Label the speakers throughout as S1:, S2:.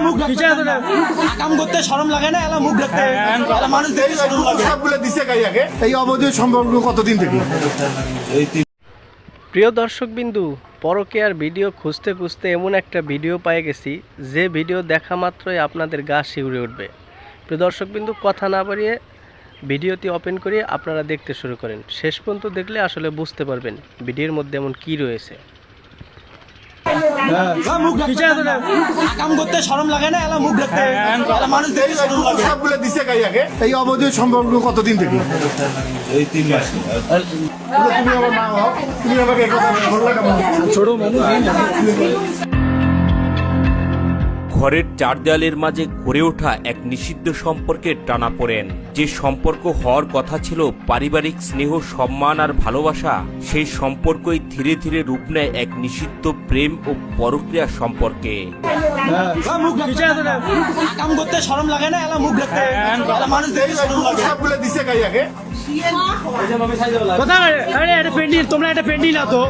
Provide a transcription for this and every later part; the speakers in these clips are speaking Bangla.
S1: মুখ কাম করতে শরম লাগে না, এলা মুখ রাখতে মানুষ দেখে শরম লাগে।
S2: সবগুলো দিছে গাইয়াকে। এই অবৈধ সম্পর্ক কতদিন থেকে?
S3: প্রিয় দর্শকবিন্দু, পরকীয়ার ভিডিও খুঁজতে খুঁজতে এমন একটা ভিডিও পেয়ে গেছি যে ভিডিও দেখা মাত্রই আপনাদের গা শিউরে উঠবে। প্রিয় দর্শকবিন্দু, কথা না বাড়িয়ে ভিডিওটি ওপেন করে আপনারা দেখতে শুরু করেন। শেষ পর্যন্ত দেখলে আসলে বুঝতে পারবেন ভিডিওর মধ্যে এমন কি রয়েছে।
S1: কাম করতে শরম লাগে না, এলা মুখ রাখতে মানুষ দেখে শরম লাগে।
S2: সবগুলো দিছে গাইয়াকে। এই অবৈধ সম্পর্ক কতদিন থেকে?
S4: এই 3 মাস।
S2: তুমি আমার মা হও, তুমি আমাকে এই কথা বললে কেমন?
S1: ছোট মানুষ
S5: ঘরের চার দেয়ালের মাঝে গড়ে ওঠা এক নিষিদ্ধ সম্পর্কের টানাপোড়েন, যে সম্পর্ক হওয়ার কথা ছিল পারিবারিক স্নেহ, সম্মান আর ভালোবাসা, সেই সম্পর্কই ধীরে ধীরে রূপ নেয় এক নিষিদ্ধ প্রেম ও পরক্রিয়া সম্পর্কে।
S1: কাম করতে শরম লাগে না, এলা মুখ রাখতে মানুষ দেখে শরম লাগে।
S2: সবগুলো দিছে গাইয়াকে।
S1: তোমরা একটা পেন্ডি না তো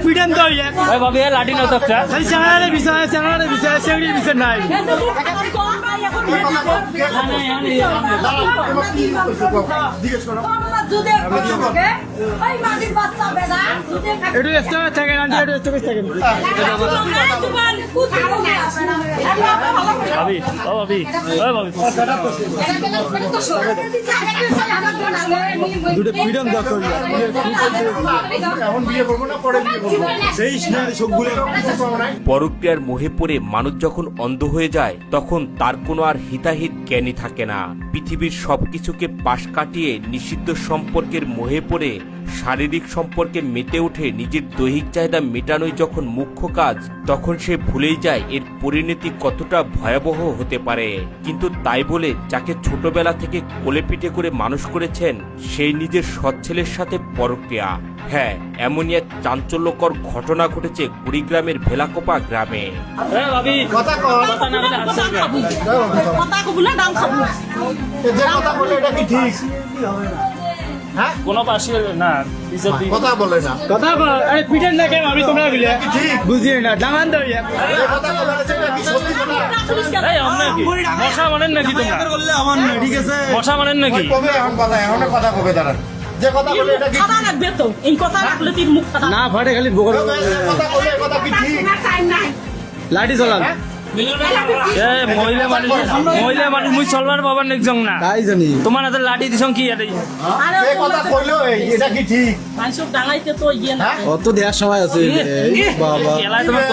S1: পিটান তো লাঠি না তো চ্যানেলের বিষয় সেগুলির বিষয় নাই।
S2: জিজ্ঞেস করো।
S1: একটু ব্যস্ত থাকেন, আন্টি একটু ব্যস্ত থাকেন। দুটো পিটান দরকার।
S2: এখন বিয়ে করবো না পরে বিয়ে করবো?
S1: সেই সবগুলো
S5: পরক্রিয়ার মোহে পড়ে মানুষ যখন অন্ধ হয়ে যায় তখন তার কোনো আর হিতাহিত জ্ঞানই থাকে না। পৃথিবীর সবকিছুকে পাশ কাটিয়ে নিষিদ্ধ সম্পর্কের মোহে পড়ে শারীরিক সম্পর্কে মেতে ওঠে নিজের দৈহিক চাহিদা মেটানোই যখন মুখ্য কাজ, তখন সে ভুলেই যায় এর পরিণতি কতটা ভয়াবহ হতে পারে। কিন্তু তাই বলে যাকে ছোটবেলা থেকে কোলে পিঠে করে মানুষ করেছেন সেই নিজের সৎ ছেলের সাথে পরক্রিয়া। হ্যাঁ, এমনই এক চাঞ্চল্যকর ঘটনা ঘটেছে কুড়িগ্রামের ভেলাকোপা গ্রামে।
S2: কথা কর। যে কথা বলে এটা কি ঠিক? হ্যাঁ,
S6: কোনো পাশে না
S2: কথা বলে না।
S1: কথা পিটান না কেন আমি তোমরা গেলে
S2: ঠিক
S1: বুঝিয়ে না ডাঙান দাও
S2: যে কথা বলে এটা কি সত্যি কথা?
S6: এই আমরা কি মশা মানেন নাকি তোমরা?
S1: করলে আমার না, ঠিক আছে?
S6: মশা মানেন নাকি?
S2: কবে এখন কথা এখন কথা কবে দাঁড়ান? যে কথা বলে এটা কি
S7: খাতা লাগবে তো, এই কথা রাখলে তিন মুখ খাতা
S1: না ফাটে খালি বকর
S2: যে কথা বলে এই কথা কি ঠিক?
S1: লাঠি চলান
S6: মহিলা মানুষ মুই চলবার বাবার নেকজং না
S1: তাই জানি
S6: তোমার হাতে লাঠি দিছং কি ইয়াতে
S2: যে কথা কইলো এটা কি ঠিক?
S7: মানুষ ডাঙাইতে তো ইয়ে না।
S1: অত দেওয়ার সময় আছে বাবা
S6: এলাই তোমার